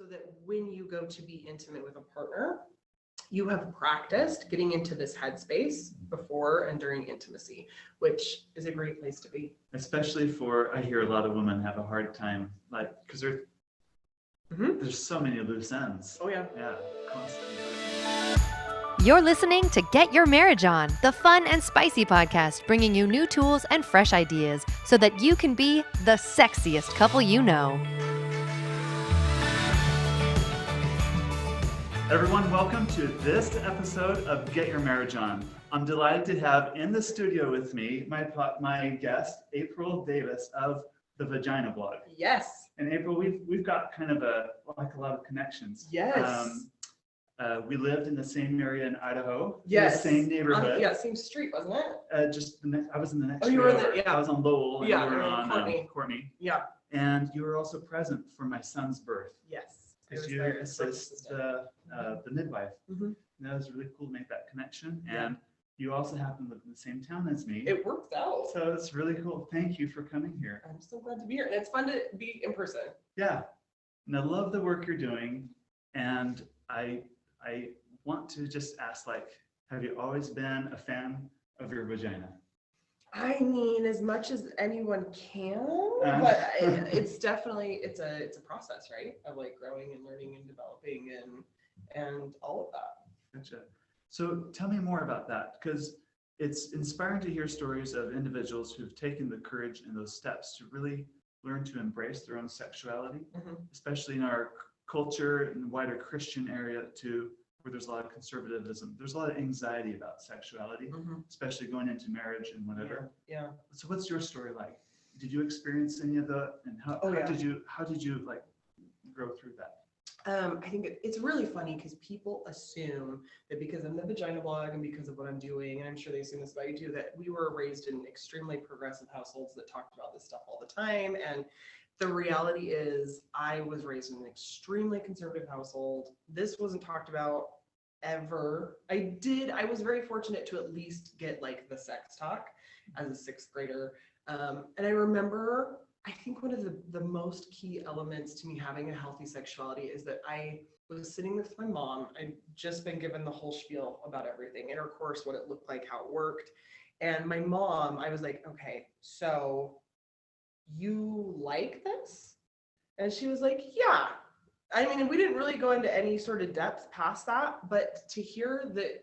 that when you go to be intimate with a partner, you have practiced getting into this headspace before and during intimacy, which is a great place to be. Especially I hear a lot of women have a hard time, like, because there's so many loose ends. Oh, yeah. Yeah, constantly. You're listening to Get Your Marriage On, the fun and spicy podcast bringing you new tools and fresh ideas so that you can be the sexiest couple you know. Everyone, welcome to this episode of Get Your Marriage On. I'm delighted to have in the studio with me my guest, April Davis of the Vagina Blog. Yes. And April, we've got kind of a lot of connections. Yes. We lived in the same area in Idaho. Yes. The same neighborhood. Same street, wasn't it? Just the next. I was in the next. Oh, you were in I was on Lowell. And yeah, you were on Courtney. Yeah. And you were also present for my son's birth. Yes. Because you assist the midwife. Mm-hmm. That was really cool to make that connection. Yeah. And you also happen to live in the same town as me. It worked out. So it's really cool. Thank you for coming here. I'm so glad to be here. And it's fun to be in person. Yeah. And I love the work you're doing. And I want to just ask, like, have you always been a fan of your vagina? I mean, as much as anyone can, but it's definitely, it's a process, right? Of like growing and learning and developing and all of that. Gotcha. So tell me more about that, because it's inspiring to hear stories of individuals who've taken the courage and those steps to really learn to embrace their own sexuality, especially in our culture and wider Christian area too, where there's a lot of conservatism. There's a lot of anxiety about sexuality, especially going into marriage and whatever. Yeah. So what's your story like? Did you experience any of that? And how did you like grow through that? I think it's really funny because people assume that because I'm the Vagina Blog and because of what I'm doing, and I'm sure they assume this about you too, that we were raised in extremely progressive households that talked about this stuff all the time. And the reality is I was raised in an extremely conservative household. This wasn't talked about ever. I was very fortunate to at least get like the sex talk as a sixth grader. And I remember, I think one of the most key elements to me having a healthy sexuality is that I was sitting with my mom. I'd just been given the whole spiel about everything, intercourse, what it looked like, how it worked. And my mom, I was like, okay, so you like this? And she was like, yeah. I mean, we didn't really go into any sort of depth past that, but to hear that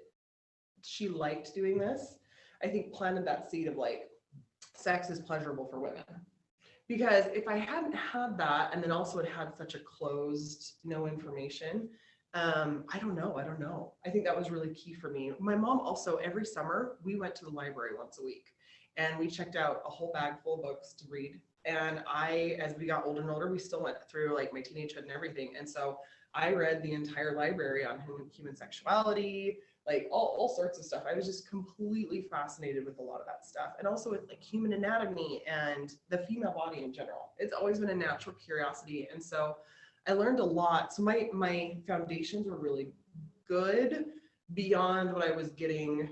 she liked doing this, I think planted that seed of like, sex is pleasurable for women. Because if I hadn't had that, and then also it had such a closed, no information, I don't know. I think that was really key for me. My mom also, every summer, we went to the library once a week, and we checked out a whole bag full of books to read. And as we got older and older, we still went through like my teenagehood and everything. And so I read the entire library on human sexuality, like all sorts of stuff. I was just completely fascinated with a lot of that stuff. And also with like human anatomy and the female body in general. It's always been a natural curiosity. And so I learned a lot. So my foundations were really good beyond what I was getting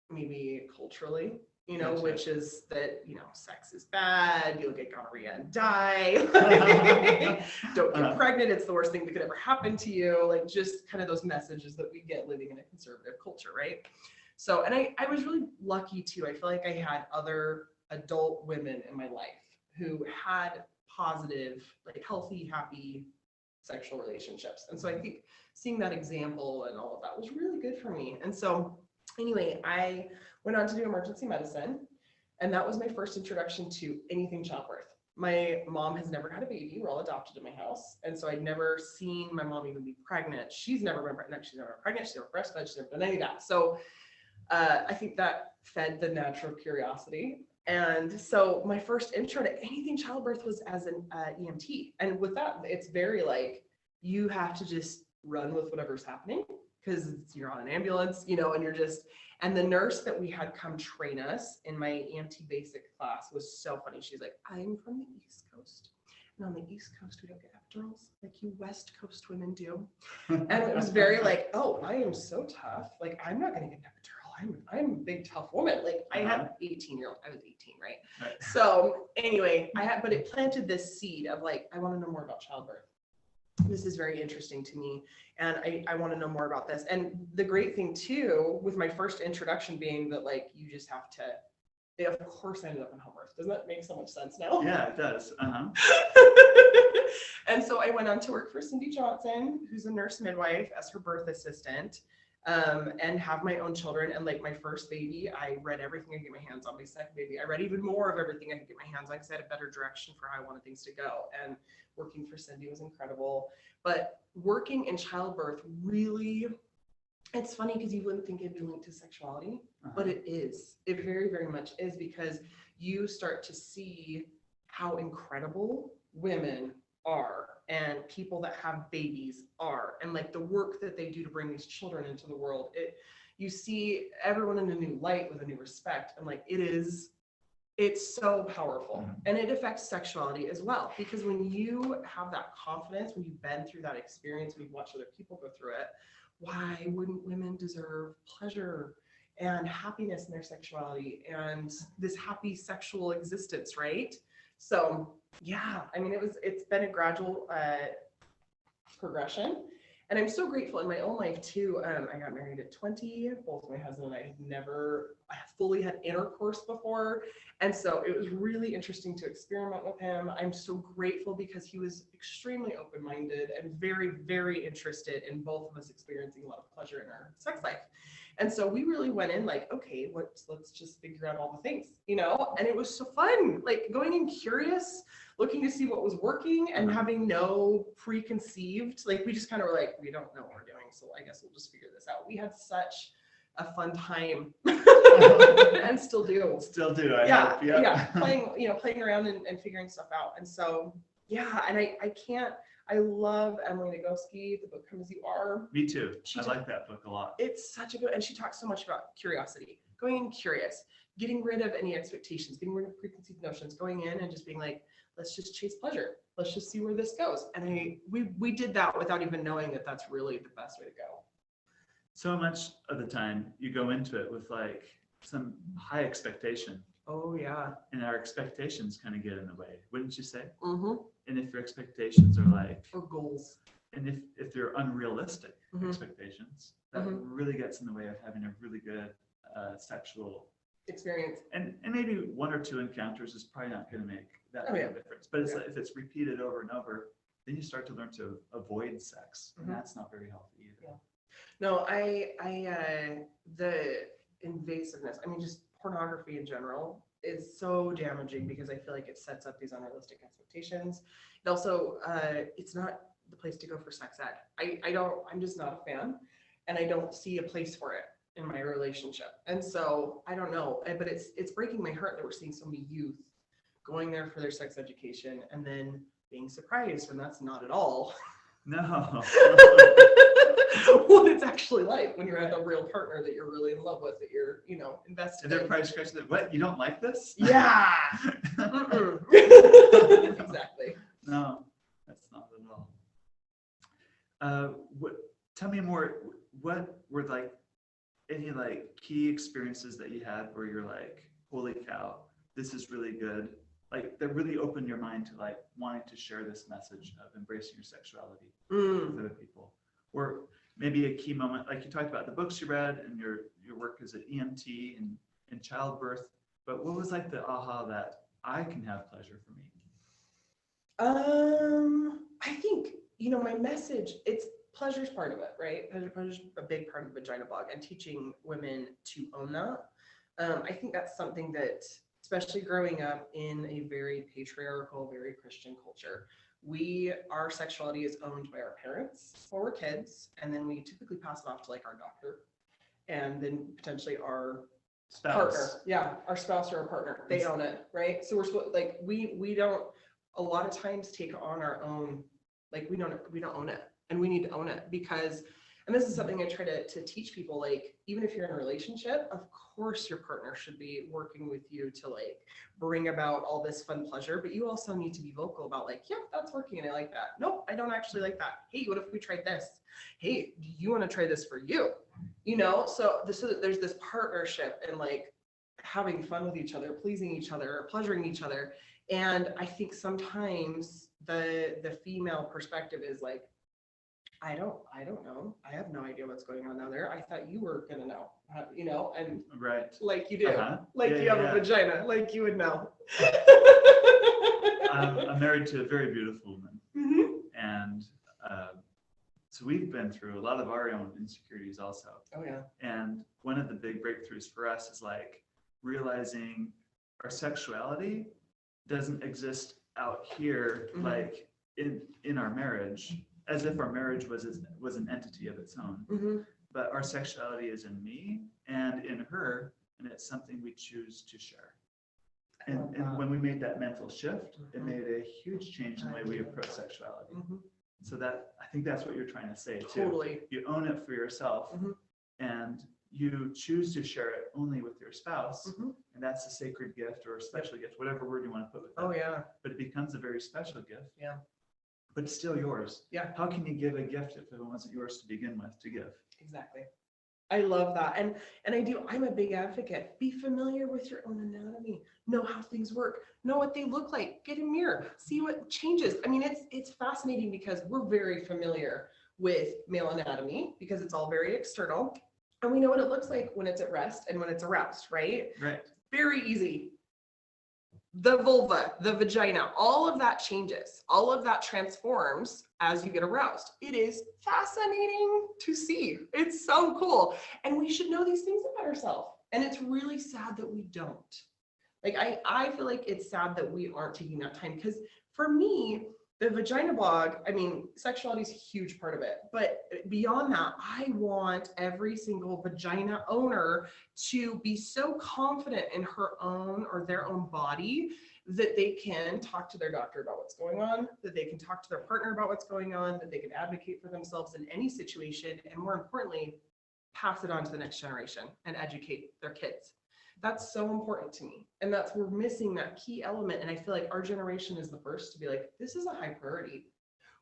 maybe culturally, which is that, sex is bad, you'll get gonorrhea and die, don't get pregnant, it's the worst thing that could ever happen to you, like just kind of those messages that we get living in a conservative culture, right? So, and I was really lucky too. I feel like I had other adult women in my life who had positive, like healthy, happy sexual relationships. And so I think seeing that example and all of that was really good for me. And so anyway, I went on to do emergency medicine, and that was my first introduction to anything childbirth. My mom has never had a baby. We're all adopted in my house. And so I'd never seen my mom even be pregnant. She's never been pregnant. She's never breastfed. She's never done any of that. So I think that fed the natural curiosity. And so my first intro to anything childbirth was as an EMT. And with that, it's very like, you have to just run with whatever's happening because you're on an ambulance, and you're just, and the nurse that we had come train us in my EMT basic class was so funny. She's like, I'm from the East Coast. And on the East Coast, we don't get epidurals like you West Coast women do. And it was very like, oh, I am so tough. Like, I'm not going to get an epidural. I'm a big, tough woman. Like, I had 18-year-old. I was 18, right? So anyway, but it planted this seed of like, I want to know more about childbirth. this is very interesting to me, and I want to know more about this. And the great thing too, with my first introduction being that like you just have to, of course I ended up in home birth. Doesn't that make so much sense now? Yeah, it does. And so I went on to work for Cindy Johnson, who's a nurse midwife, as her birth assistant, and have my own children. And like my first baby, I read everything I could get my hands on. My second baby, I read even more of everything I could get my hands on because I had a better direction for how I wanted things to go. And working for Cindy was incredible. But working in childbirth really, it's funny because you wouldn't think it'd be linked to sexuality, but it is. It very, very much is, because you start to see how incredible women are and people that have babies are, and like the work that they do to bring these children into the world. You see everyone in a new light with a new respect, and like it's so powerful. And it affects sexuality as well, because when you have that confidence, when you've been through that experience, when you've watched other people go through it, why wouldn't women deserve pleasure and happiness in their sexuality and this happy sexual existence, right? So yeah, I mean, it's been a gradual progression. And I'm so grateful in my own life too. I got married at 20. Both my husband and I had never fully had intercourse before. And so it was really interesting to experiment with him. I'm so grateful because he was extremely open-minded and very, very interested in both of us experiencing a lot of pleasure in our sex life. And so we really went in like, okay, let's just figure out all the things, you know? And it was so fun, like going in curious, looking to see what was working and having no preconceived, like we just kind of were like, we don't know what we're doing, so I guess we'll just figure this out. We had such a fun time and still do. Still do, I hope. Yeah, playing around and figuring stuff out. And so, yeah, and I love Emily Nagoski, the book Come As You Are. Me too. I like that book a lot. It's such a good, and she talks so much about curiosity, going in curious, getting rid of any expectations, getting rid of preconceived notions, going in and just being like, let's just chase pleasure. Let's just see where this goes. And we did that without even knowing that that's really the best way to go. So much of the time you go into it with like some high expectation. Oh yeah. And our expectations kind of get in the way, wouldn't you say? Mm-hmm. And if your expectations are like, or goals, and if they're unrealistic expectations, that really gets in the way of having a really good sexual experience. And maybe one or two encounters is probably not going to make that big of a difference. But it's like, if it's repeated over and over, then you start to learn to avoid sex, and that's not very healthy either. Yeah. No, the invasiveness, I mean, just pornography in general is so damaging because I feel like it sets up these unrealistic expectations. It also, it's not the place to go for sex ed. I'm just not a fan, and I don't see a place for it in my relationship. And so I don't know, but it's breaking my heart that we're seeing so many youth going there for their sex education and then being surprised when that's not at all No. what it's actually like when you're with a real partner that you're really in love with, that you're, invested And they're probably scratching that, what, you don't like this? Yeah. Exactly. No, that's not at all. Tell me more, what were like any like key experiences that you had where you're like, holy cow, this is really good, like that really opened your mind to like wanting to share this message of embracing your sexuality with other people? Or maybe a key moment, like you talked about the books you read and your work as an EMT and childbirth, but what was like the aha that I can have pleasure for me? I think, my message, it's pleasure's part of it, right? Pleasure's a big part of the Vagina Blog, and teaching women to own that. I think that's something that, especially growing up in a very patriarchal, very Christian culture, our sexuality is owned by our parents when we're kids, and then we typically pass it off to like our doctor, and then potentially our partner. Yeah, our spouse or our partner. They own it, right? So we're supposed, like, we don't a lot of times take on our own, like we don't own it, and we need to own it, because, and this is something I try to teach people, like, even if you're in a relationship, of course your partner should be working with you to like bring about all this fun pleasure, but you also need to be vocal about like, yeah, that's working and I like that. Nope, I don't actually like that. Hey, what if we tried this? Hey, do you want to try this for you? So there's this partnership and like having fun with each other, pleasing each other, pleasuring each other. And I think sometimes the female perspective is like, I don't know. I have no idea what's going on down there. I thought you were gonna know, and Right. like you do, Yeah, you have yeah. a vagina, like you would know. I'm married to a very beautiful woman, Mhm. and so we've been through a lot of our own insecurities also. Oh yeah. And one of the big breakthroughs for us is like realizing our sexuality doesn't exist out here, Mhm. like in our marriage, as if our marriage was an entity of its own. Mhm. But our sexuality is in me and in her, and it's something we choose to share. I love And that. when we made that mental shift, it Mhm. made a huge change in the way we approach sexuality. Mhm. So that, I think that's what you're trying to say too. Totally. You own it for yourself, Mhm. and you choose to share it only with your spouse, Mhm. and that's a sacred gift or a special gift, whatever word you want to put with that. Oh yeah. But it becomes a very special gift. Yeah. But it's still yours. Yeah. How can you give a gift if it wasn't yours to begin with to give? Exactly. I love that. And I'm a big advocate. Be familiar with your own anatomy. Know how things work. Know what they look like. Get a mirror. See what changes. I mean, it's fascinating because we're very familiar with male anatomy because it's all very external. And we know what it looks like when it's at rest and when it's aroused, right? Right. Very easy. The vulva, the vagina, all of that changes. All of that transforms as you get aroused. It is fascinating to see. It's so cool. And we should know these things about ourselves. And it's really sad that we don't. Like, I feel like it's sad that we aren't taking that time because for me, the vagina blog, I mean, sexuality is a huge part of it. But beyond that, I want every single vagina owner to be so confident in her own or their own body that they can talk to their doctor about what's going on, that they can talk to their partner about what's going on, that they can advocate for themselves in any situation, and more importantly, pass it on to the next generation and educate their kids. That's so important to me. And we're missing that key element. And I feel like our generation is the first to be like, this is a high priority.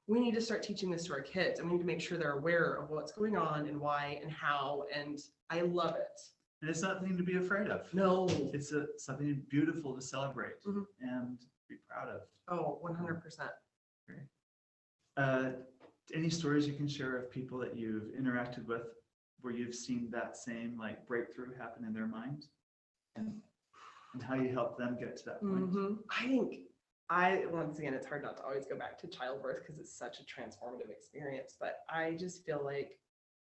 We need to start teaching this to our kids, and we need to make sure they're aware of what's going on and why and how. And I love it. And it's nothing to be afraid of. No. It's something beautiful to celebrate Mhm. and be proud of. Oh, 100%. Any stories you can share of people that you've interacted with where you've seen that same like breakthrough happen in their mind? And how you help them get to that point? Mm-hmm. I think once again, it's hard not to always go back to childbirth because it's such a transformative experience. But I just feel like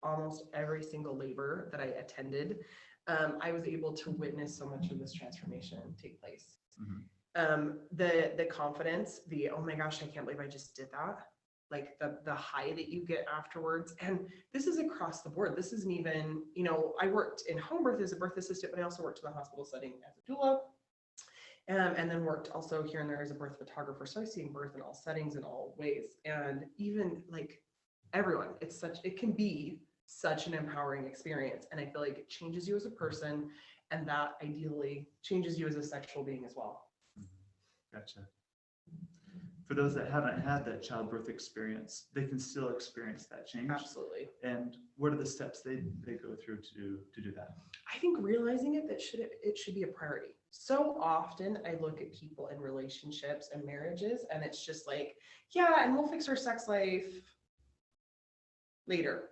almost every single labor that I attended, I was able to witness so much of this transformation take place. Mm-hmm. The confidence, oh my gosh, I can't believe I just did that. Like the high that you get afterwards. And this is across the board. This isn't even, I worked in home birth as a birth assistant, but I also worked in the hospital setting as a doula. And then worked also here and there as a birth photographer. So I've seen birth in all settings in all ways. And even like everyone, it can be such an empowering experience. And I feel like it changes you as a person, and that ideally changes you as a sexual being as well. Gotcha. For those that haven't had that childbirth experience, they can still experience that change. Absolutely. And what are the steps they go through to do that? I think realizing it should be a priority. So often I look at people in relationships and marriages, and it's just like, yeah, and we'll fix our sex life later.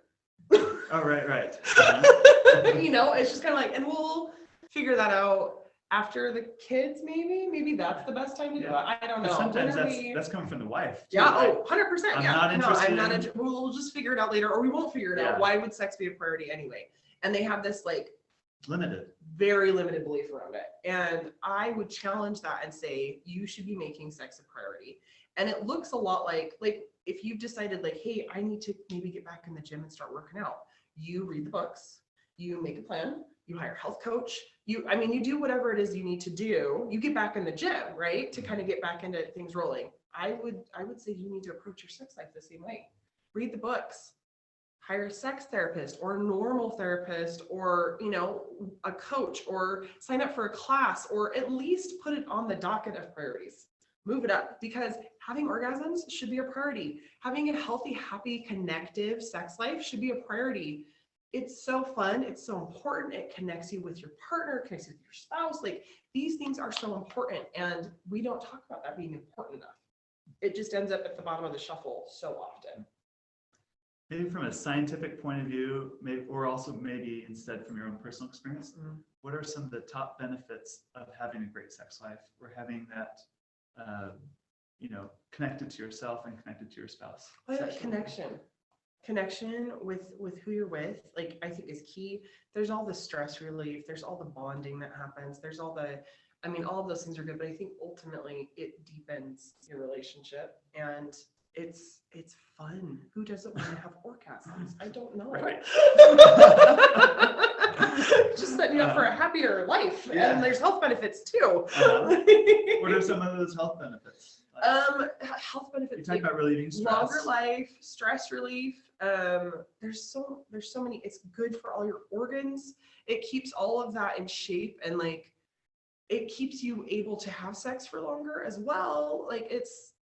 Oh, right. It's just kind of like, and we'll figure that out after the kids, maybe that's the best time to do it. I don't know. Sometimes that's coming from the wife too, yeah. right? 100%. I'm Yeah. not interested I'm not. in- We'll just figure it out later, or we won't figure it Yeah. out. Why would sex be a priority anyway? And they have this like Limited. very limited belief around it. And I would challenge that and say, you should be making sex a priority. And it looks a lot like if you've decided like, hey, I need to maybe get back in the gym and start working out. You read the books, you make a plan, you hire a health coach, you do whatever it is you need to do. You get back in the gym, right? To kind of get back into things rolling. I would say you need to approach your sex life the same way. Read the books, hire a sex therapist or a normal therapist, or, a coach, or sign up for a class, or at least put it on the docket of priorities. Move it up, because having orgasms should be a priority. Having a healthy, happy, connective sex life should be a priority. It's so fun. It's so important. It connects you with your partner, connects you with your spouse. Like, these things are so important, and we don't talk about that being important enough. it just ends up at the bottom of the shuffle so often. Maybe from a scientific point of view, maybe, or also maybe instead from your own personal experience, what are some of the top benefits of having a great sex life or having that, connected to yourself and connected to your spouse? Connection with who you're with, like, I think is key. There's all the stress relief, there's all the bonding that happens, there's all of those things are good, but I think ultimately it deepens your relationship, and it's fun. Who doesn't want to have orgasms? I don't know. Right. Just setting you up for a happier life, and there's health benefits too. What are some of those health benefits? Health benefits. You talk about relieving stress. Longer life, stress relief. There's so many. It's good for all your organs. It keeps all of that in shape, and like it keeps you able to have sex for longer as well. Like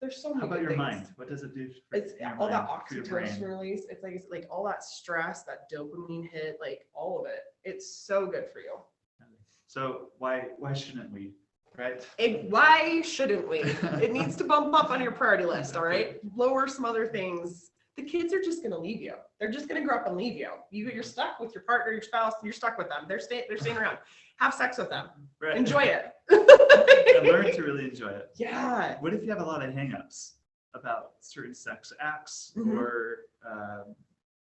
there's so many. How about your things. mind? What does it do? It's all that oxytocin release. It's like all that stress, that dopamine hit, like all of it. It's so good for you. So why shouldn't we? Right? Why shouldn't we? It needs to bump up on your priority list, all right? Lower some other things. The kids are just going to leave you. They're just going to grow up and leave you. You're stuck with your partner, your spouse. You're stuck with them. They're staying around. Have sex with them. Right. Enjoy it. And learn to really enjoy it. Yeah. What if you have a lot of hangups about certain sex acts, or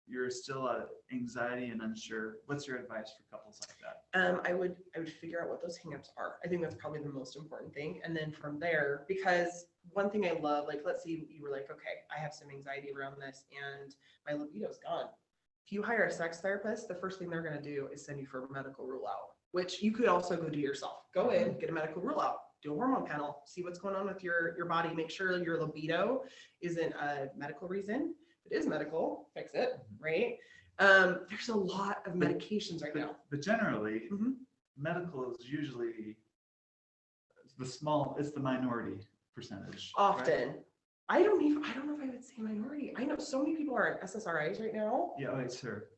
you're still anxiety and unsure? What's your advice for couples like that? I would figure out what those hangups are. I think that's probably the most important thing. And then from there, because one thing I love, like, let's say you were like, okay, I have some anxiety around this and my libido's gone. If you hire a sex therapist, the first thing they're going to do is send you for a medical rule out, which you could also go do yourself. Go in, get a medical rule out, do a hormone panel, see what's going on with your body, make sure your libido isn't a medical reason. If it is medical, fix it, right? There's a lot of medications right now. But generally, medical is usually it's the minority percentage. Often. Right? I don't know if I would say minority. I know so many people are on SSRIs right now. Yeah, right, sure.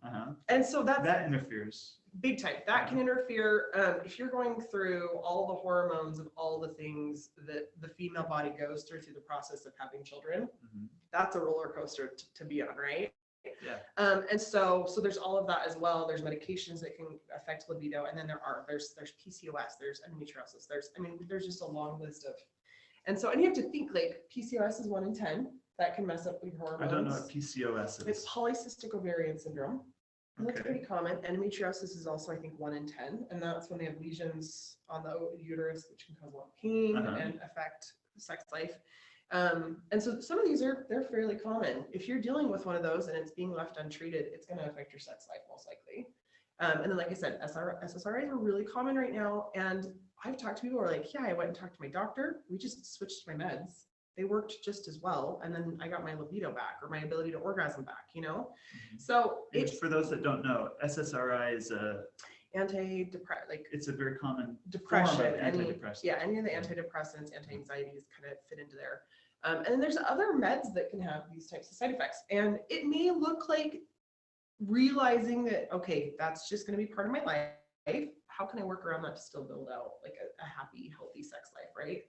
And so that interferes. Big time. That can interfere. If you're going through all the hormones of all the things that the female body goes through the process of having children, that's a roller coaster to be on, right? Yeah. And so there's all of that as well. There's medications that can affect libido, and then there's PCOS, there's endometriosis, there's just a long list of. And you have to think, like, PCOS is 1 in 10 that can mess up your hormones. I don't know what PCOS is. It's polycystic ovarian syndrome. And that's pretty common. Endometriosis is also, I think, 1 in 10, and that's when they have lesions on the uterus, which can cause a lot of pain and affect sex life. And so some of these they're fairly common. If you're dealing with one of those and it's being left untreated, it's going to affect your sex life most likely. And then, like I said, SSRIs are really common right now. And I've talked to people who are like, yeah, I went and talked to my doctor. We just switched my meds. They worked just as well. And then I got my libido back, or my ability to orgasm back, So it's, for those that don't know, SSRI is it's a very common depression, form of antidepressant. Any of the antidepressants, anti-anxieties kind of fit into there. And then there's other meds that can have these types of side effects. And it may look like realizing that, okay, that's just going to be part of my life. How can I work around that to still build out like a happy, healthy sex life, right?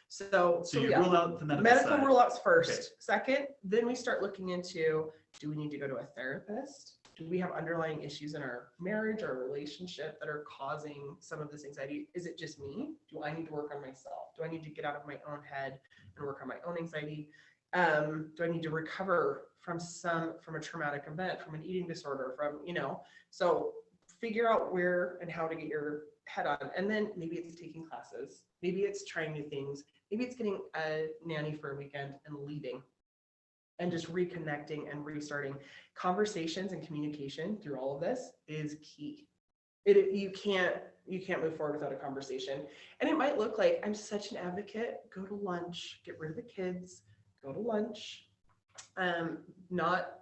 So you rule out the medical side. Rule outs first. Okay. Second, then we start looking into, do we need to go to a therapist? Do we have underlying issues in our marriage or relationship that are causing some of this anxiety? Is it just me? Do I need to work on myself? Do I need to get out of my own head and work on my own anxiety? Do I need to recover from a traumatic event, from an eating disorder, so figure out where and how to get your head on. And then maybe it's taking classes. Maybe it's trying new things. Maybe it's getting a nanny for a weekend and leaving and just reconnecting and restarting. Conversations and communication through all of this is key. You can't move forward without a conversation. And it might look like, I'm such an advocate, go to lunch, get rid of the kids, go to lunch. Not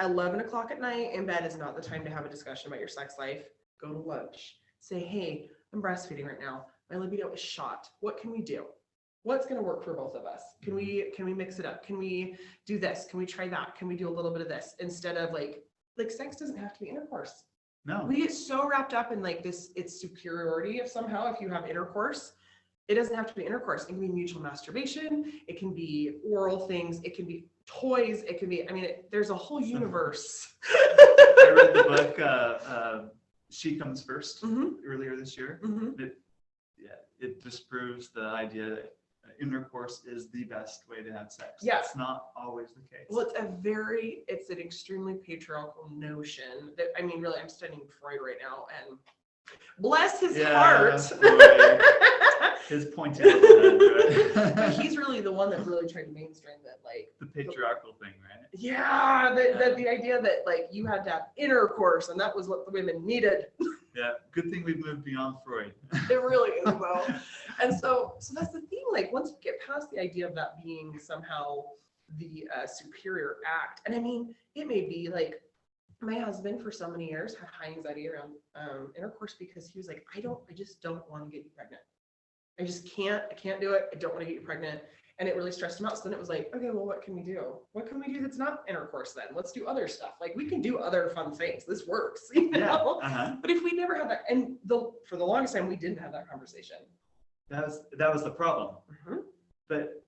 11 o'clock at night in bed is not the time to have a discussion about your sex life. Go to lunch. Say, hey, I'm breastfeeding right now. My libido is shot. What can we do? What's going to work for both of us? Can we mix it up? Can we do this? Can we try that? Can we do a little bit of this? Instead of like sex doesn't have to be intercourse. No. We get so wrapped up in like this, it's superiority if you have intercourse. It doesn't have to be intercourse. It can be mutual masturbation. It can be oral things. It can be toys. It can be, I mean, there's a whole universe. I read the book, She Comes First, earlier this year. It disproves the idea that intercourse is the best way to have sex. Yeah. It's not always the case. Well, it's an extremely patriarchal notion that, I mean, really, I'm studying Freud right now, and bless his heart. His pointy little head, right? But he's really the one that really tried to mainstream that, like, the patriarchal thing, right? Yeah, the idea that, like, you had to have intercourse and that was what the women needed. Yeah, good thing we've moved beyond Freud. It really is, though. And so that's the thing. Like, once you get past the idea of that being somehow the superior act, and I mean, it may be like my husband for so many years had high anxiety around intercourse because he was like, I just don't want to get you pregnant. I just can't. I can't do it. I don't want to get you pregnant. And it really stressed him out. So then it was like, okay, well, what can we do? What can we do that's not intercourse then? Let's do other stuff. Like, we can do other fun things. This works, you know? But if we never had that, and for the longest time, we didn't have that conversation. That was the problem. But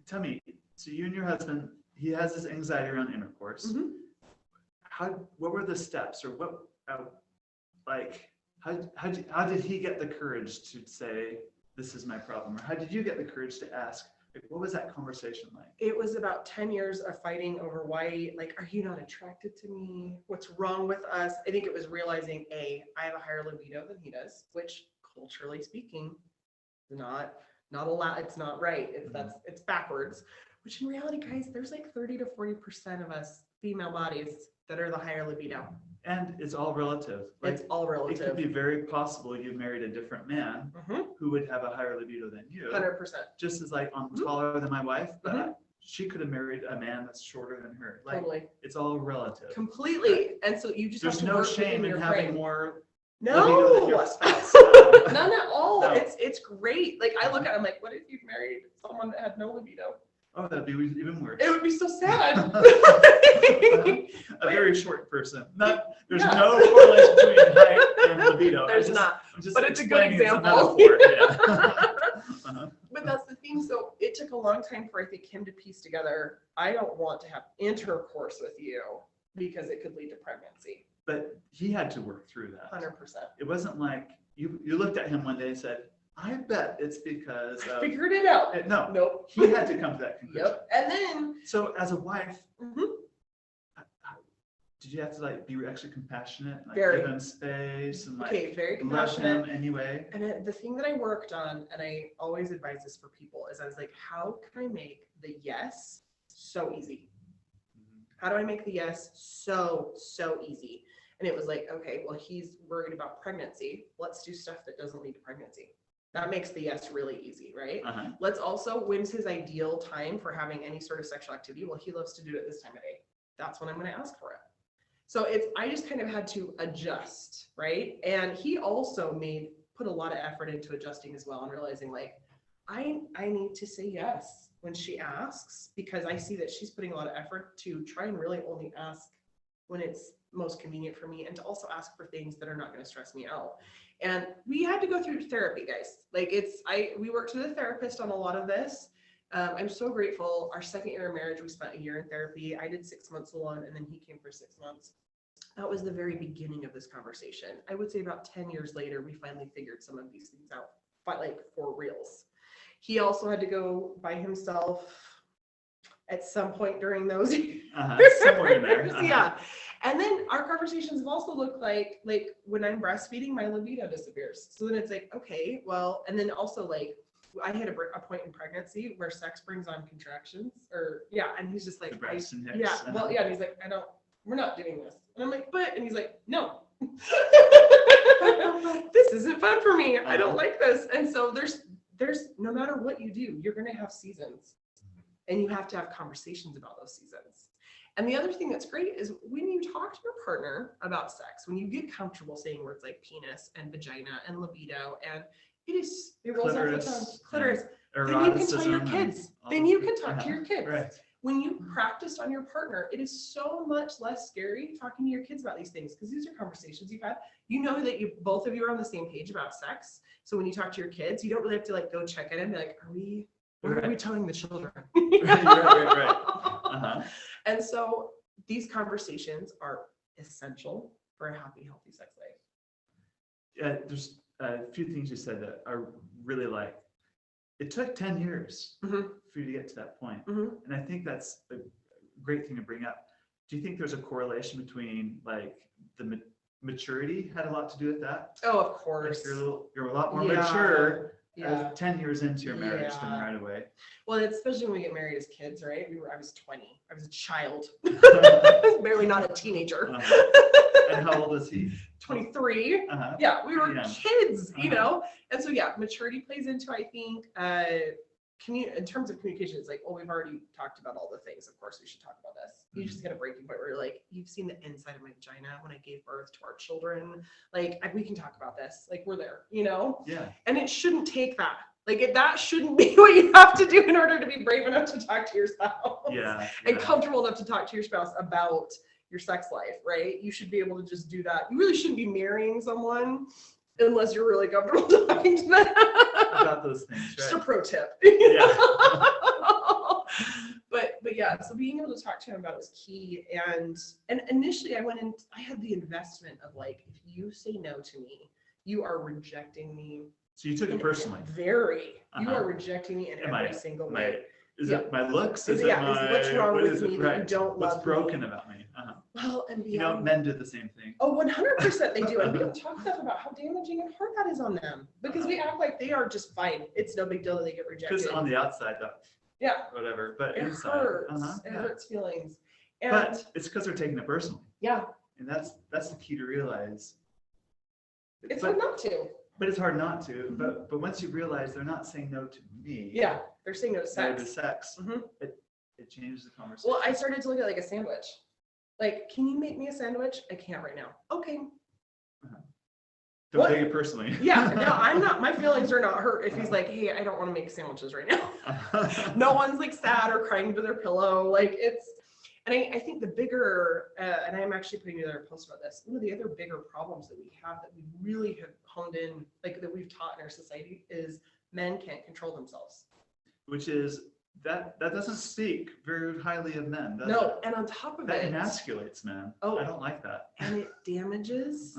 tell me, so you and your husband, he has this anxiety around intercourse. What were the steps, or what, how did he get the courage to say, this is my problem? Or how did you get the courage to ask, what was that conversation like? It was about 10 years of fighting over why, like, are you not attracted to me? What's wrong with us? I think it was realizing, I have a higher libido than he does, which culturally speaking, not allowed. It's not right. It's backwards. Which in reality, guys, there's like 30 to 40% of us female bodies that are the higher libido. And it's all relative. Like, it's all relative. It could be very possible you married a different man who would have a higher libido than you. 100%. Just as, like, I'm taller than my wife, but she could have married a man that's shorter than her. Like, totally. It's all relative. Completely. And so you just there's have to no shame in having more libido than your spouse. None at all. No. It's great. Like, I look at it, I'm like, what if you married someone that had no libido? Oh, that'd be even worse. It would be so sad. A very short person. There's no correlation between height and libido. There's not. But it's a good explaining example. It's a metaphor. But that's the thing. So it took a long time for, I think, him to piece together, I don't want to have intercourse with you because it could lead to pregnancy. But he had to work through that. 100%. It wasn't like you looked at him one day and said, I bet it's because I figured it out. No. Nope. He had to come to that conclusion. Yep. And then. So as a wife, did you have to, like, be actually compassionate, like, very. Give him space and, like, very love compassionate. him anyway? And the thing that I worked on, and I always advise this for people, is I was like, how can I make the yes so easy? How do I make the yes so easy? And it was like, okay, well, he's worried about pregnancy. Let's do stuff that doesn't lead to pregnancy. That makes the yes really easy, right? Let's also, when's his ideal time for having any sort of sexual activity? Well, he loves to do it this time of day. That's when I'm going to ask for it. So I just kind of had to adjust, right? And he also put a lot of effort into adjusting as well, and realizing, like, I need to say yes when she asks, because I see that she's putting a lot of effort to try and really only ask when it's most convenient for me, and to also ask for things that are not going to stress me out. And we had to go through therapy, guys. Like, we worked with a therapist on a lot of this. I'm so grateful. Our second year of marriage, we spent a year in therapy. I did 6 months alone, and then he came for 6 months. That was the very beginning of this conversation. I would say about 10 years later, we finally figured some of these things out, but, like, for reals. He also had to go by himself at some point during those years. Somewhere in there. Yeah. And then our conversations have also looked like when I'm breastfeeding, my libido disappears. So then it's like, okay, well, and then also, like, I had a point in pregnancy where sex brings on contractions, and he's just like, and hips. And he's like, we're not doing this. And I'm like, and he's like, no, this isn't fun for me. I don't like this. And so there's no matter what you do, you're going to have seasons, and you have to have conversations about those seasons. And the other thing that's great is when you talk to your partner about sex, when you get comfortable saying words like penis and vagina and libido, and it rolls off the tongue, clitoris, then you can tell your kids. Then you can talk to your kids. Right. when you practiced on your partner, it is so much less scary talking to your kids about these things because these are conversations you've had. You know that you both of you are on the same page about sex. So when you talk to your kids, you don't really have to like go check in and be like, what are we telling the children? right. Uh-huh. And so these conversations are essential for a happy, healthy sex life. Yeah, there's a few things you said that I really like. It took 10 years for you to get to that point. And I think that's a great thing to bring up. Do you think there's a correlation between like the maturity had a lot to do with that? Oh, of course. Like you're a lot more mature 10 years into your marriage than right away. Well, especially when we get married as kids, right? I was 20. I was a child. I was barely not a teenager. And how old is he? 23. Yeah, we were kids, you know? And so, maturity plays into, I think, in terms of communication, it's like, well, we've already talked about all the things. Of course, we should talk about this. You just get a breaking point where you're like, you've seen the inside of my vagina when I gave birth to our children. Like, we can talk about this. Like, we're there, you know? Yeah. And it shouldn't take that. Like, that shouldn't be what you have to do in order to be brave enough to talk to your spouse. Yeah. And comfortable enough to talk to your spouse about your sex life, right? You should be able to just do that. You really shouldn't be marrying someone unless you're really comfortable talking to them about those things, right? Just a pro tip. Yeah. but yeah, so being able to talk to him about it was key. And initially I had the investment of like, if you say no to me, you are rejecting me. So you took it personally. You are rejecting me in every single way. Is it my looks? Is what's wrong with me that you don't love? What's broken about me? Well, and beyond, you know, men do the same thing. Oh, 100% they do. And we don't talk enough about how damaging and hard that is on them because we act like they are just fine. It's no big deal that they get rejected. Because on the outside, whatever. But it inside, hurts. It hurts feelings. And but it's because they're taking it personally. Yeah. And that's the key to realize. It's hard not to. But it's hard not to. But once you realize they're not saying no to me. Yeah, they're saying no to sex. No to sex. It changes the conversation. Well, I started to look at it like a sandwich. Like, can you make me a sandwich? I can't right now. Okay. Don't take it personally. Yeah, no, I'm not. My feelings are not hurt if he's like, hey, I don't want to make sandwiches right now. No one's like sad or crying to their pillow. Like and I think the bigger, and I'm actually putting together a post about this, one of the other bigger problems that we have that we really have honed in, like that we've taught in our society is men can't control themselves. Which is, that doesn't speak very highly of men, does it? No, and on top of that it, emasculates men. Oh, I don't like that. And it damages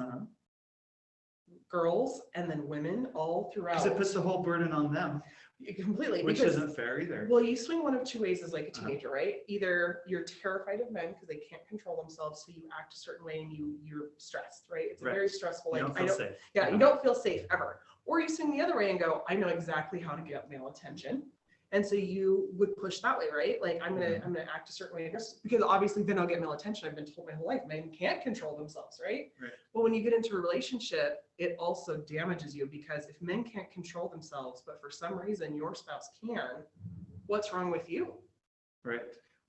girls and then women all throughout. Because it puts the whole burden on them. Completely. Which isn't fair either. Well, you swing one of two ways as like a teenager, right? Either you're terrified of men because they can't control themselves, so you act a certain way and you're stressed, right? It's a very stressful, like, you don't feel safe. Yeah, you don't feel safe ever. Or you swing the other way and go, I know exactly how to get male attention. And so you would push that way, right? Like I'm gonna act a certain way because obviously then I'll get male attention. I've been told my whole life men can't control themselves, right? But when you get into a relationship, it also damages you because if men can't control themselves, but for some reason your spouse can, what's wrong with you? Right.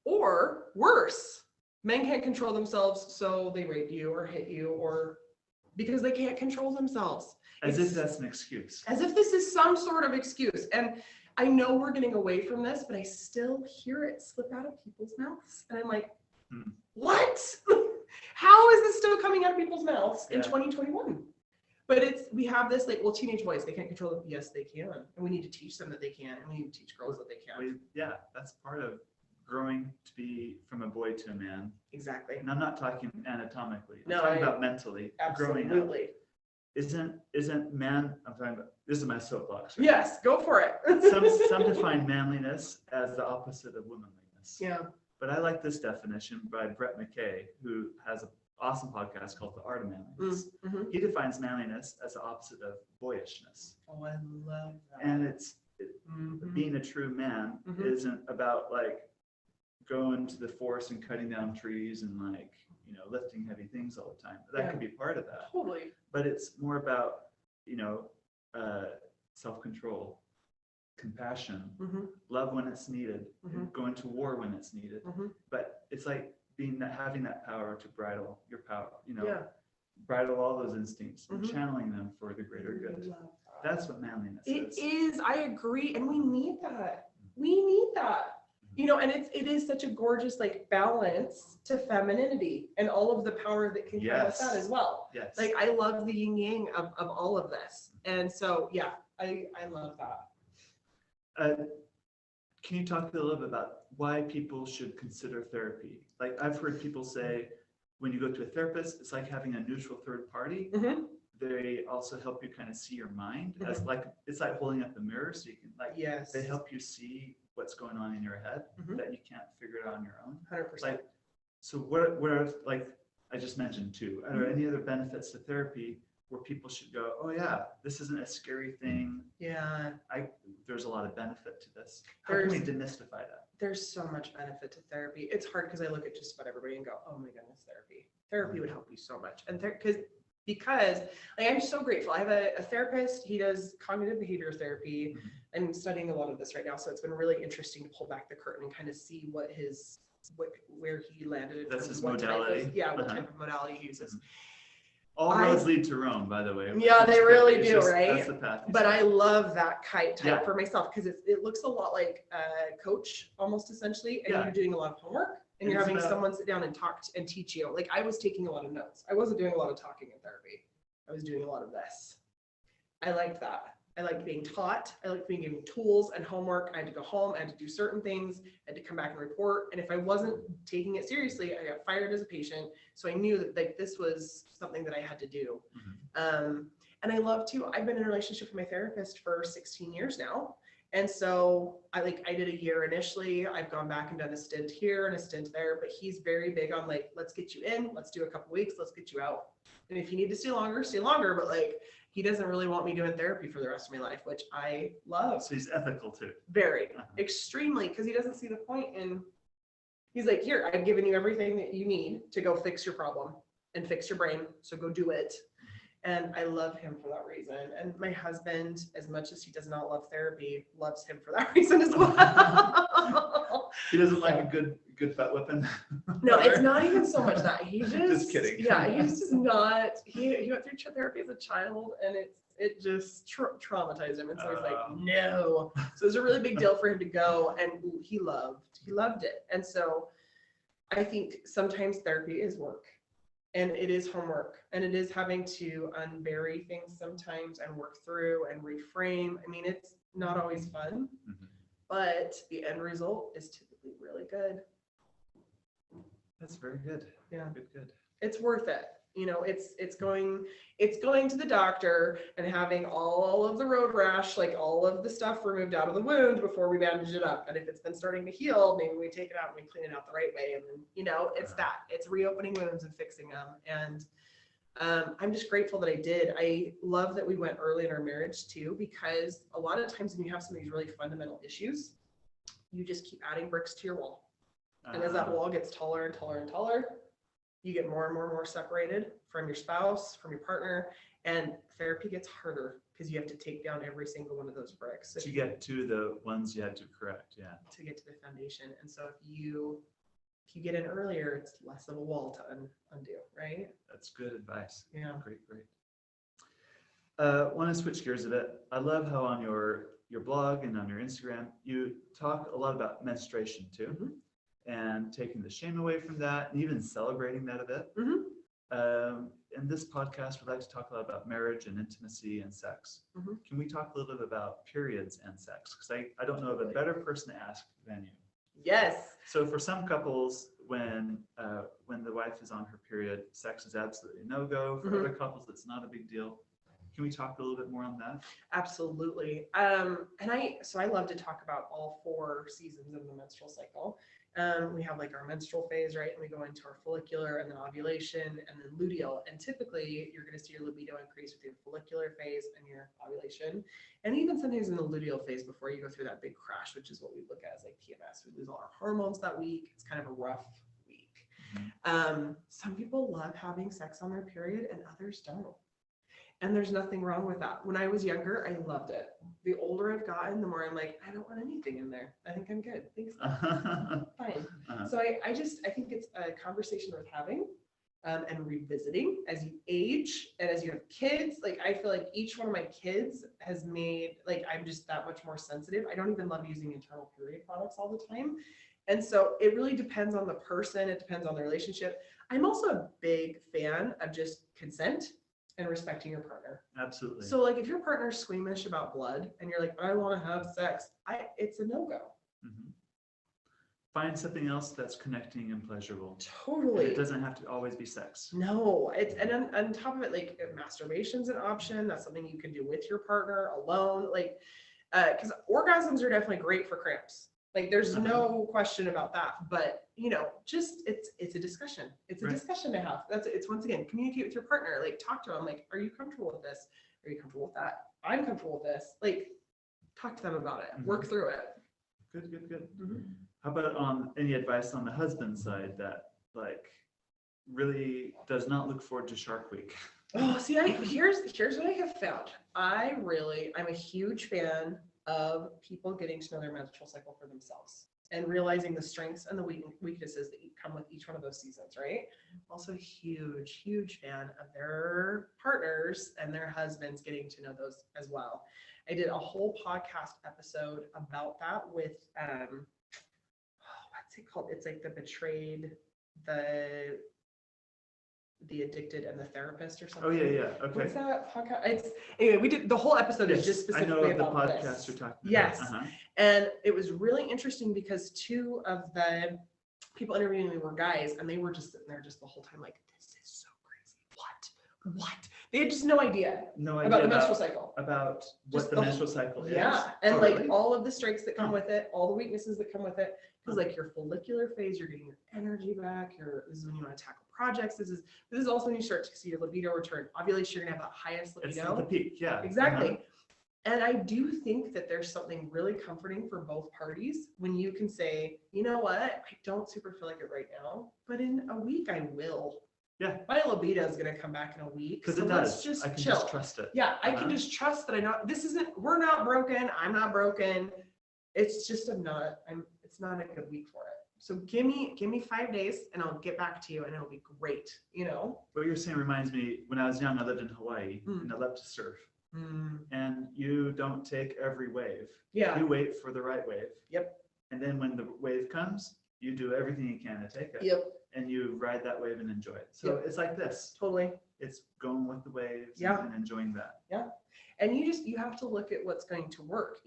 Or worse, men can't control themselves, so they rape you or hit you or because they can't control themselves. As if that's an excuse. As if this is some sort of excuse. And I know we're getting away from this, but I still hear it slip out of people's mouths. And I'm like, what? How is this still coming out of people's mouths in 2021? But we have this like, well, teenage boys, they can't control it. Yes, they can. And we need to teach them that they can. And we need to teach girls that they can. That's part of growing to be from a boy to a man. Exactly. And I'm not talking anatomically. I'm no, talking about mentally. Absolutely. Growing up. Isn't man, I'm talking about, this is my soapbox. Right? Yes, go for it. Some define manliness as the opposite of womanliness. Yeah. But I like this definition by Brett McKay, who has an awesome podcast called The Art of Manliness. He defines manliness as the opposite of boyishness. Oh, I love that. And being a true man isn't about like going to the forest and cutting down trees and like, lifting heavy things all the time. That could be part of that. Totally. But it's more about, self-control, compassion, love when it's needed, going to war when it's needed. But it's like having that power to bridle your power, bridle all those instincts and channeling them for the greater good. That's what manliness is. It is. I agree. And we need that. We need that. You know, and it is such a gorgeous like balance to femininity and all of the power that can come with that as well. Yes. Like I love the yin yang of all of this. And so yeah, I love that. Can you talk a little bit about why people should consider therapy? Like I've heard people say, when you go to a therapist, it's like having a neutral third party. Mm-hmm. They also help you kind of see your mind as like, it's like holding up the mirror so you can like, Yes. they help you see what's going on in your head that you can't figure it out on your own. 100%. Like, so what are, like I just mentioned too, are there any other benefits to therapy where people should go, oh yeah, this isn't a scary thing. Yeah. There's a lot of benefit to this. How can we demystify that? There's so much benefit to therapy. It's hard because I look at just about everybody and go, oh my goodness, therapy. Therapy would help you so much. And because like, I'm so grateful. I have a therapist. He does cognitive behavior therapy. I'm studying a lot of this right now. So it's been really interesting to pull back the curtain and kind of see where he landed. That's his what modality. What type of modality he uses. All roads lead to Rome, by the way. Yeah, they really do, right? That's the path. But I love that type for myself because it looks a lot like a coach almost essentially. And you're doing a lot of homework. And you're having someone sit down and talk and teach you. Like I was taking a lot of notes. I wasn't doing a lot of talking in therapy. I was doing a lot of this. I liked that. I liked being taught. I liked being given tools and homework. I had to go home. I had to do certain things. I had to come back and report. And if I wasn't taking it seriously, I got fired as a patient. So I knew that like this was something that I had to do. And I love too. I've been in a relationship with my therapist for 16 years now. And so I did a year initially. I've gone back and done a stint here and a stint there, but he's very big on like, let's get you in, let's do a couple weeks, let's get you out. And if you need to stay longer, but like, he doesn't really want me doing therapy for the rest of my life, which I love. So he's ethical too. Very, extremely, because he doesn't see the point in, he's like, here, I've given you everything that you need to go fix your problem and fix your brain. So go do it. And I love him for that reason. And my husband, as much as he does not love therapy, loves him for that reason as well. He doesn't like a good butt whipping. No, it's not even so much that. He Just kidding. Yeah, he's just not. He went through therapy as a child, and it just traumatized him. And so he's like, no. So it was a really big deal for him to go, and he loved it. And so I think sometimes therapy is work. And it is homework, and it is having to unbury things sometimes and work through and reframe. I mean, it's not always fun, but the end result is typically really good. That's very good. Yeah. Good. It's worth it. You know, it's going to the doctor and having all of the road rash, like all of the stuff removed out of the wound before we bandage it up. And if it's been starting to heal, maybe we take it out and we clean it out the right way. And then, you know, it's reopening wounds and fixing them. And I'm just grateful that I did. I love that we went early in our marriage too, because a lot of times when you have some of these really fundamental issues, you just keep adding bricks to your wall. And as that wall gets taller and taller and taller, you get more and more separated from your spouse, from your partner, and therapy gets harder because you have to take down every single one of those bricks. To get to the ones you had to correct, to get to the foundation. And so if you get in earlier, it's less of a wall to undo, right? That's good advice. Yeah. Great. Want to switch gears a bit. I love how on your blog and on your Instagram, you talk a lot about menstruation too. And taking the shame away from that and even celebrating that a bit. In this podcast, we'd like to talk a lot about marriage and intimacy and sex. Can we talk a little bit about periods and sex? Because I don't know of a better person to ask than you. Yes. So for some couples, when the wife is on her period, sex is absolutely no-go. For other couples, it's not a big deal. Can we talk a little bit more on that? Absolutely. And I love to talk about all 4 seasons of the menstrual cycle. We have like our menstrual phase, right? And we go into our follicular and then ovulation and then luteal. And typically you're going to see your libido increase with your follicular phase and your ovulation. And even sometimes in the luteal phase before you go through that big crash, which is what we look at as like PMS. We lose all our hormones that week. It's kind of a rough week. Some people love having sex on their period and others don't. And there's nothing wrong with that. When I was younger, I loved it. The older I've gotten, the more I'm like, I don't want anything in there. I think I'm good. Thanks. Fine. So I think it's a conversation worth having. and revisiting as you age and as you have kids. Like, I feel like each one of my kids has made, like, I'm just that much more sensitive. I don't even love using internal period products all the time. And so it really depends on the person. It depends on the relationship. I'm also a big fan of just consent and respecting your partner. Absolutely. So like if your partner's squeamish about blood and you're like, I want to have sex, it's a no-go. Mm-hmm. Find something else that's connecting and pleasurable. Totally. And it doesn't have to always be sex. No, it's, and on top of it, like masturbation's an option. That's something you can do with your partner, alone. Like, because orgasms are definitely great for cramps. Like, there's no question about that. But just it's a discussion. It's a discussion to have. It's once again, communicate with your partner. Like, talk to them. Like, are you comfortable with this? Are you comfortable with that? I'm comfortable with this. Like, talk to them about it. Work through it. Good. Mm-hmm. How about on any advice on the husband side that like really does not look forward to Shark Week? Oh, see, here's what I have found. I'm a huge fan of people getting to know their menstrual cycle for themselves and realizing the strengths and the weaknesses that come with each one of those seasons, right? Also huge fan of their partners and their husbands getting to know those as well. I did a whole podcast episode about that with what's it called? It's like the betrayed, the addicted, and the therapist or something. Oh yeah. Okay. What's that podcast? Anyway, we did the whole episode is just specifically about I know the podcast this. you're talking about. Yes. And it was really interesting because two of the people interviewing me were guys, and they were just sitting there just the whole time like, this is so crazy. What? They had just no idea about the menstrual cycle. About what the menstrual cycle is. Yeah. And really? all of the strengths that come with it, all the weaknesses that come with it. Because like your follicular phase, you're getting your energy back. This is when you want to tackle projects. This is also when you start to see your libido return. Ovulation, you're gonna have the highest libido. It's the peak, yeah. Exactly. And I do think that there's something really comforting for both parties when you can say, you know what, I don't super feel like it right now, but in a week I will. Yeah. My libido is going to come back in a week. Because so it does. Just I can chill. just trust it. Yeah, I can just trust that we're not broken. I'm not broken. It's just it's not a good week for it. So give me 5 days and I'll get back to you and it'll be great. What you're saying reminds me, when I was young, I lived in Hawaii and I loved to surf. And you don't take every wave. Yeah. You wait for the right wave. Yep. And then when the wave comes, you do everything you can to take it. Yep. And you ride that wave and enjoy it. So It's like this. Totally. It's going with the waves and enjoying that. Yeah. And you have to look at what's going to work.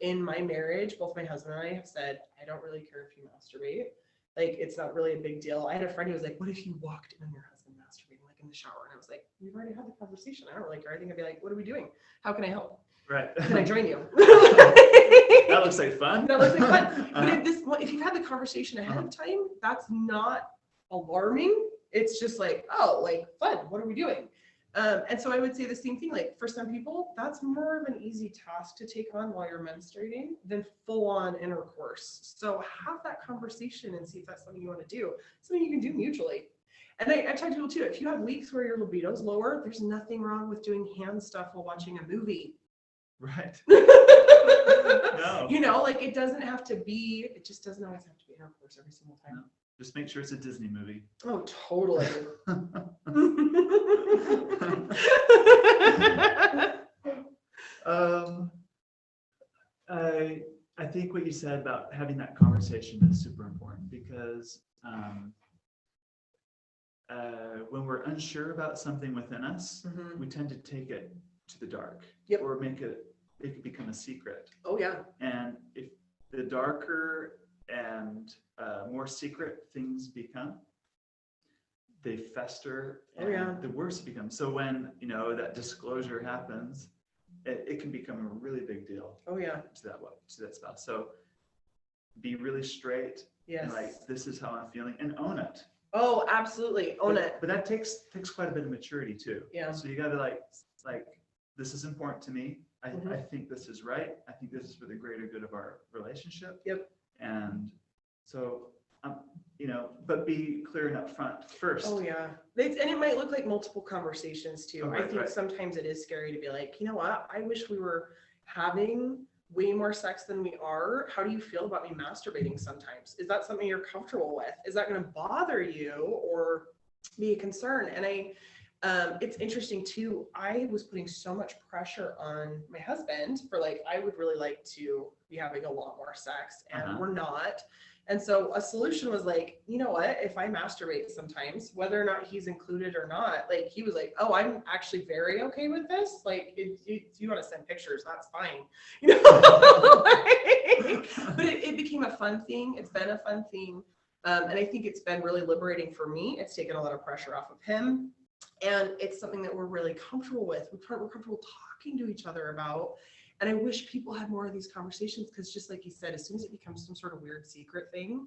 In my marriage, both my husband and I have said, I don't really care if you masturbate. Like, it's not really a big deal. I had a friend who was like, what if you walked in on your husband masturbating, like in the shower? And I was like, we've already had the conversation. I don't really care. I think I'd be like, what are we doing? How can I help? Right. Can I join you? That looks like fun. That looks like fun. But if you've had the conversation ahead of time, that's not alarming. It's just like, oh, like fun. What are we doing? And so I would say the same thing. Like, for some people, that's more of an easy task to take on while you're menstruating than full-on intercourse. So have that conversation and see if that's something you want to do. Something you can do mutually. And I tell people too, if you have weeks where your libido's lower, there's nothing wrong with doing hand stuff while watching a movie. Right. No. Like, it doesn't have to be, it just doesn't always have to be intercourse every single time. No. Just make sure it's a Disney movie. Oh, totally. I think what you said about having that conversation is super important because when we're unsure about something within us, we tend to take it to the dark or make it become a secret. Oh, yeah. And if the darker and more secret things become, they fester and the worse it becomes. So when that disclosure happens, it can become a really big deal. Oh yeah. To that spouse. So be really straight. Yes. And like, this is how I'm feeling, and own it. Oh, absolutely, own it. But that takes quite a bit of maturity too. Yeah. So you got to like this is important to me. I think this is right. I think this is for the greater good of our relationship. Yep. And so, but be clear and upfront first. Oh yeah. And it might look like multiple conversations too. Right, I think sometimes it is scary to be like, you know what? I wish we were having way more sex than we are. How do you feel about me masturbating sometimes? Is that something you're comfortable with? Is that going to bother you? Or be a concern. And it's interesting too. I was putting so much pressure on my husband for like, I would really like to be having a lot more sex, and we're not. And so a solution was like, you know what, if I masturbate sometimes, whether or not he's included or not, like he was like, oh, I'm actually very okay with this. Like if you want to send pictures, that's fine. But it became a fun thing. It's been a fun thing. And I think it's been really liberating for me. It's taken a lot of pressure off of him. And it's something that we're really comfortable with. We're comfortable talking to each other about. And I wish people had more of these conversations, because just like you said, as soon as it becomes some sort of weird secret thing,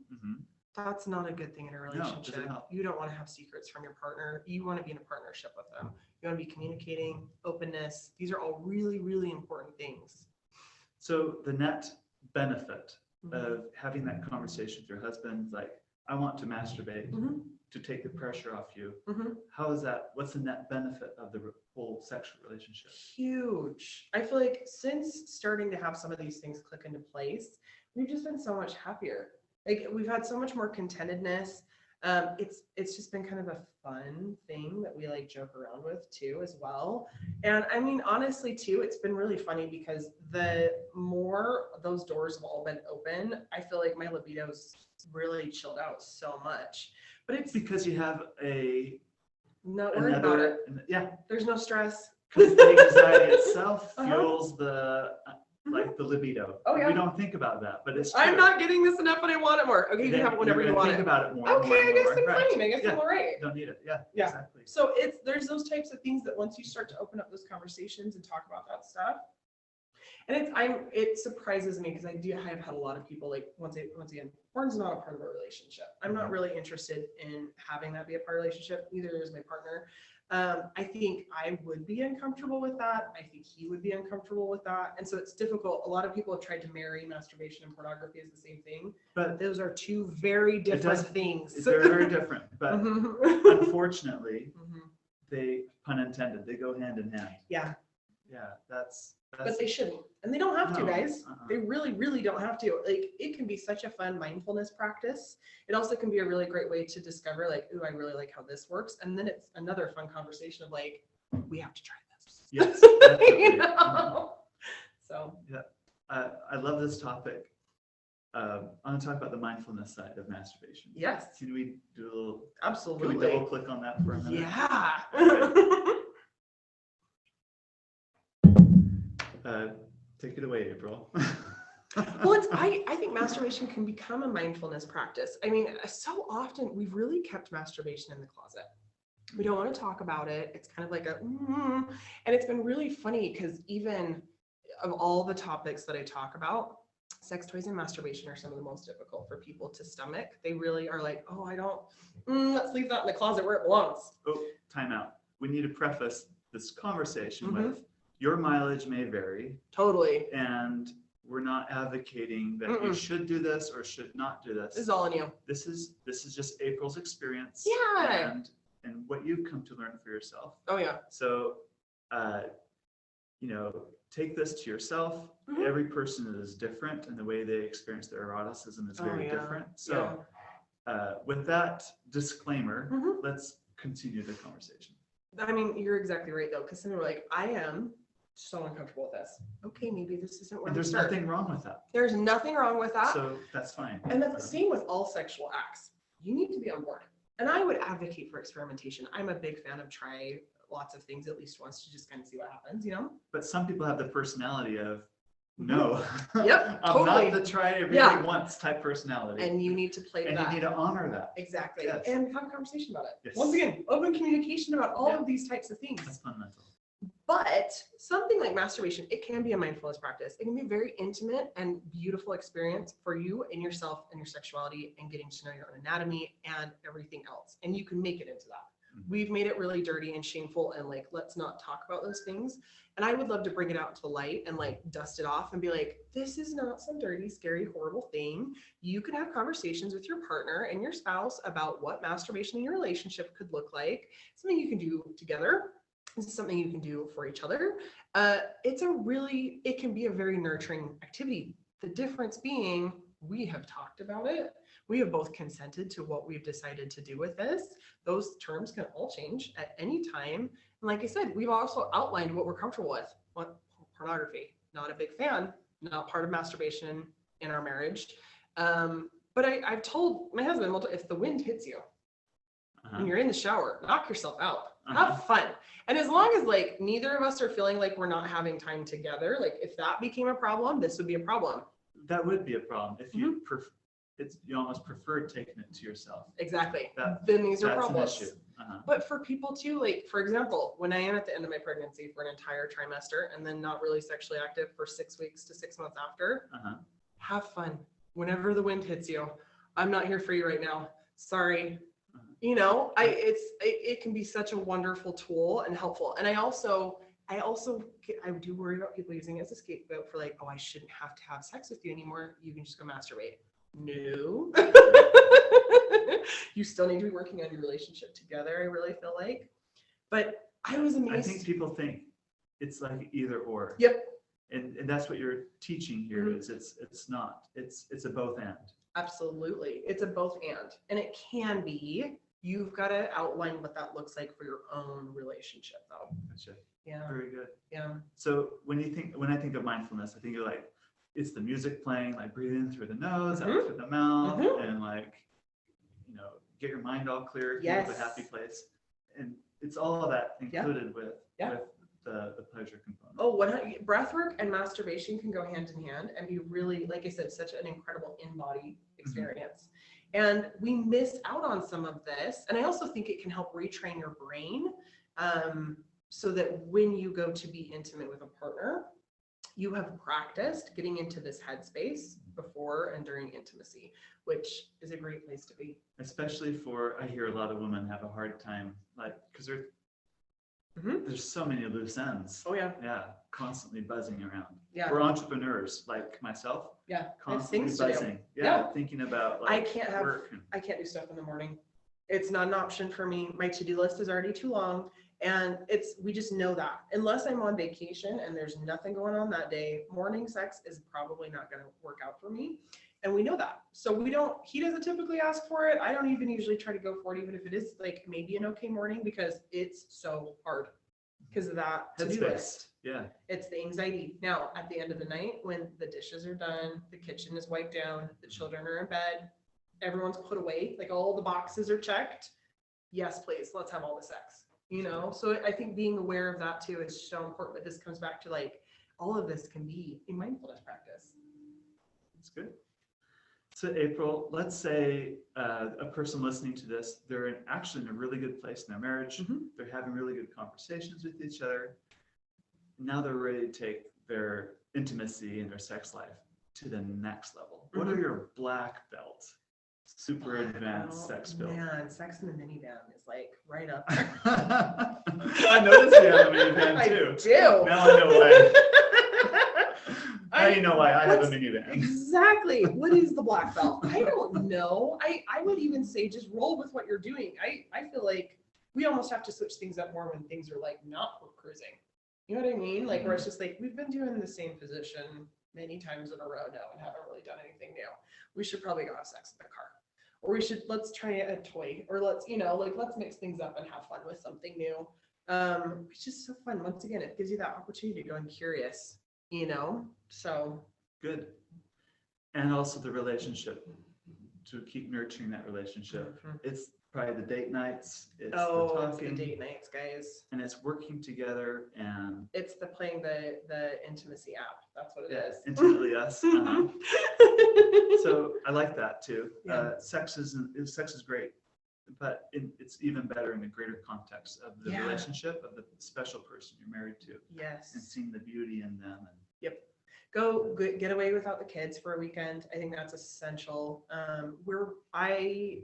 that's not a good thing in a relationship. No, you don't want to have secrets from your partner. You want to be in a partnership with them. You want to be communicating, openness. These are all really, really important things. So the net benefit of having that conversation with your husband, like, I want to masturbate to take the pressure off you. How is that? What's the net benefit of the whole sexual relationship? Huge. I feel like since starting to have some of these things click into place, we've just been so much happier. Like we've had so much more contentedness. It's just been kind of a fun thing that we like joke around with too as well. And I mean, honestly too, it's been really funny because the more those doors have all been open, I feel like my libido's really chilled out so much. But it's because you have not worried about it. Yeah. There's no stress. Because the anxiety itself fuels the like the libido. Oh yeah. We don't think about that, but it's true. I'm not getting this enough, but I want it more. Okay, you can have it whenever you want think it. About it more. Okay, more, I guess I'm right. fine. I guess I'm all right. Don't need it. Yeah. Exactly. So there's those types of things that once you start to open up those conversations and talk about that stuff, and it surprises me because I've had a lot of people like once again, porn's not a part of a relationship. I'm not really interested in having that be a part of a relationship. Neither is my partner. I think I would be uncomfortable with that. I think he would be uncomfortable with that. And so it's difficult. A lot of people have tried to marry masturbation and pornography as the same thing, but those are two very different things. It's very, very different. But unfortunately, they, pun intended, they go hand in hand. Yeah. Yeah, that's but they shouldn't. And they don't have to, guys. They really, really don't have to. Like, it can be such a fun mindfulness practice. It also can be a really great way to discover, like, ooh, I really like how this works. And then it's another fun conversation of like, we have to try this. Yes. You know? So. Yeah. I love this topic. I'm going to talk about the mindfulness side of masturbation. Yes. Can we do a little? Absolutely. Can we double click on that for a minute? Yeah. Take it away, April. Well, I think masturbation can become a mindfulness practice. I mean, so often we've really kept masturbation in the closet. We don't want to talk about it. It's kind of like and it's been really funny because even of all the topics that I talk about, sex toys and masturbation are some of the most difficult for people to stomach. They really are like, oh, I don't, let's leave that in the closet where it belongs. Oh, time out. We need to preface this conversation with your mileage may vary. Totally. And we're not advocating that you should do this or should not do this. This is all on you. This is just April's experience. Yeah. And what you've come to learn for yourself. Oh yeah. So, take this to yourself. Every person is different, and the way they experience their eroticism is very different. So, with that disclaimer, let's continue the conversation. I mean, you're exactly right though, because some people are like, I am so uncomfortable with this. Okay, maybe this isn't where there's nothing wrong with that. There's nothing wrong with that. So that's fine. And that's the same with all sexual acts. You need to be on board. And I would advocate for experimentation. I'm a big fan of try lots of things at least once to just kind of see what happens, you know? But some people have the personality of, no, yep, I'm totally. not the try everything once type personality. And you need to play and that. You need to honor that. Exactly. Yes. And have a conversation about it. Yes. Once again, open communication about all of these types of things. That's fundamental. But something like masturbation, it can be a mindfulness practice. It can be a very intimate and beautiful experience for you and yourself and your sexuality and getting to know your own anatomy and everything else. And you can make it into that. We've made it really dirty and shameful and like, let's not talk about those things. And I would love to bring it out to the light and like dust it off and be like, this is not some dirty, scary, horrible thing. You can have conversations with your partner and your spouse about what masturbation in your relationship could look like. Something you can do together. This is something you can do for each other. It can be a very nurturing activity. The difference being we have talked about it. We have both consented to what we've decided to do with this. Those terms can all change at any time. And like I said, we've also outlined what we're comfortable with. What pornography, not a big fan, not part of masturbation in our marriage. But I've told my husband, if the wind hits you and you're in the shower, knock yourself out, have fun. And as long as like neither of us are feeling like we're not having time together, like if that became a problem, this would be a problem. That would be a problem if you you almost prefer taking it to yourself. Exactly. Then these are problems. An issue. But for people too, like for example, when I am at the end of my pregnancy for an entire trimester and then not really sexually active for 6 weeks to 6 months after, have fun. Whenever the wind hits you, I'm not here for you right now. Sorry. You know, it can be such a wonderful tool and helpful. And I do worry about people using it as a scapegoat for like, oh, I shouldn't have to have sex with you anymore. You can just go masturbate. No. You still need to be working on your relationship together, I really feel like. But I was amazed. I think people think it's like either or. Yep. And that's what you're teaching here is it's not. It's a both and. Absolutely. It's a both and it can be. You've got to outline what that looks like for your own relationship though. Gotcha. Yeah. Very good. Yeah. So when I think of mindfulness, I think of like it's the music playing, like breathe in through the nose, out through the mouth, and like, you know, get your mind all clear, get to a happy place. And it's all of that included with the pleasure component. Oh, breath work and masturbation can go hand in hand and be really, like I said, such an incredible in-body experience. And we miss out on some of this. And I also think it can help retrain your brain so that when you go to be intimate with a partner, you have practiced getting into this headspace before and during intimacy, which is a great place to be. Especially I hear a lot of women have a hard time, like, because there's so many loose ends. Oh, yeah. Yeah, constantly buzzing around. Yeah. We're entrepreneurs like myself. Yeah. Constantly buzzing. Yeah. Thinking about like I can't work. I can't do stuff in the morning. It's not an option for me. My to-do list is already too long. And we just know that unless I'm on vacation and there's nothing going on that day, morning sex is probably not going to work out for me. And we know that. So he doesn't typically ask for it. I don't even usually try to go for it, even if it is like maybe an okay morning, because it's so hard because of that to-do list. Yeah. It's the anxiety. Now, at the end of the night, when the dishes are done, the kitchen is wiped down, the children are in bed, everyone's put away, like all the boxes are checked. Yes, please, let's have all the sex. You know, so I think being aware of that too is so important. But this comes back to like all of this can be a mindfulness practice. That's good. So April, let's say a person listening to this, they're actually in a really good place in their marriage. They're having really good conversations with each other. Now they're ready to take their intimacy and their sex life to the next level. What are your black belts? Super advanced sex build. Man, sex in the minivan is like right up there. I noticed you have a minivan too. I do. Now I know why. Now you know why I have a minivan. Exactly. What is the black belt? I don't know. I would even say just roll with what you're doing. I feel like we almost have to switch things up more when things are like not for cruising. You know what I mean? Like where it's just like we've been doing the same position many times in a row now and haven't really done anything new. We should probably go have sex in the car. Or let's try a toy, or let's mix things up and have fun with something new. It's just so fun. Once again, it gives you that opportunity to go and curious, you know? So good. And also the relationship, to keep nurturing that relationship. It's probably the date nights. It's the talking. It's the date nights, guys. And it's working together, and it's the playing the intimacy app. That's what it is. Intimately us. So I like that too. Yeah. Sex is great, but it's even better in the greater context of the relationship of the special person you're married to. Yes. And seeing the beauty in them. Yep. Go get away without the kids for a weekend. I think that's essential. I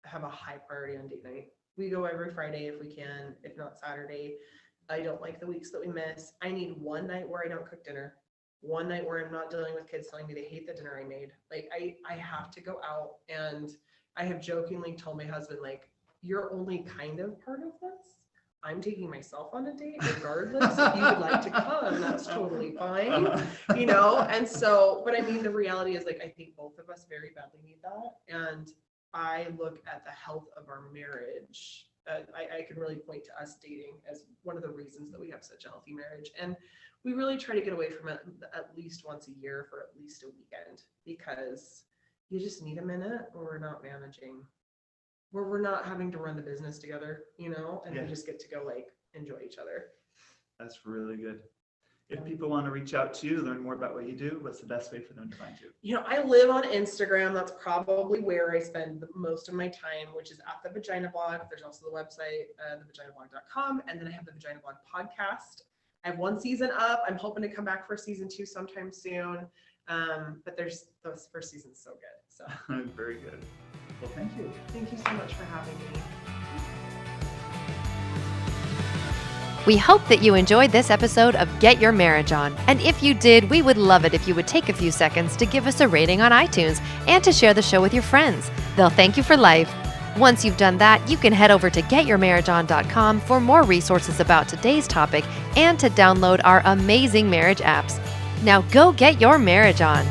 have a high priority on date night. We go every Friday if we can, if not Saturday. I don't like the weeks that we miss. I need one night where I don't cook dinner. One night where I'm not dealing with kids telling me they hate the dinner I made. Like I have to go out, and I have jokingly told my husband, like, you're only kind of part of this. I'm taking myself on a date regardless. If you would like to come, that's totally fine, you know? And so, but I mean, the reality is like, I think both of us very badly need that. And I look at the health of our marriage. I can really point to us dating as one of the reasons that we have such a healthy marriage. And we really try to get away from it at least once a year for at least a weekend, because you just need a minute where we're not managing, where we're not having to run the business together, you know, and we just get to go like enjoy each other. That's really good. If people want to reach out to you, learn more about what you do, what's the best way for them to find you? You know, I live on Instagram. That's probably where I spend the most of my time, which is at the Vagina Blog. There's also the website, thevaginablog.com. And then I have the Vagina Blog podcast. I have 1 season up. I'm hoping to come back for season 2 sometime soon. But there's those first season's so good. So very good. Well, thank you. Thank you so much for having me. We hope that you enjoyed this episode of Get Your Marriage On. And if you did, we would love it if you would take a few seconds to give us a rating on iTunes and to share the show with your friends. They'll thank you for life. Once you've done that, you can head over to getyourmarriageon.com for more resources about today's topic and to download our amazing marriage apps. Now go get your marriage on.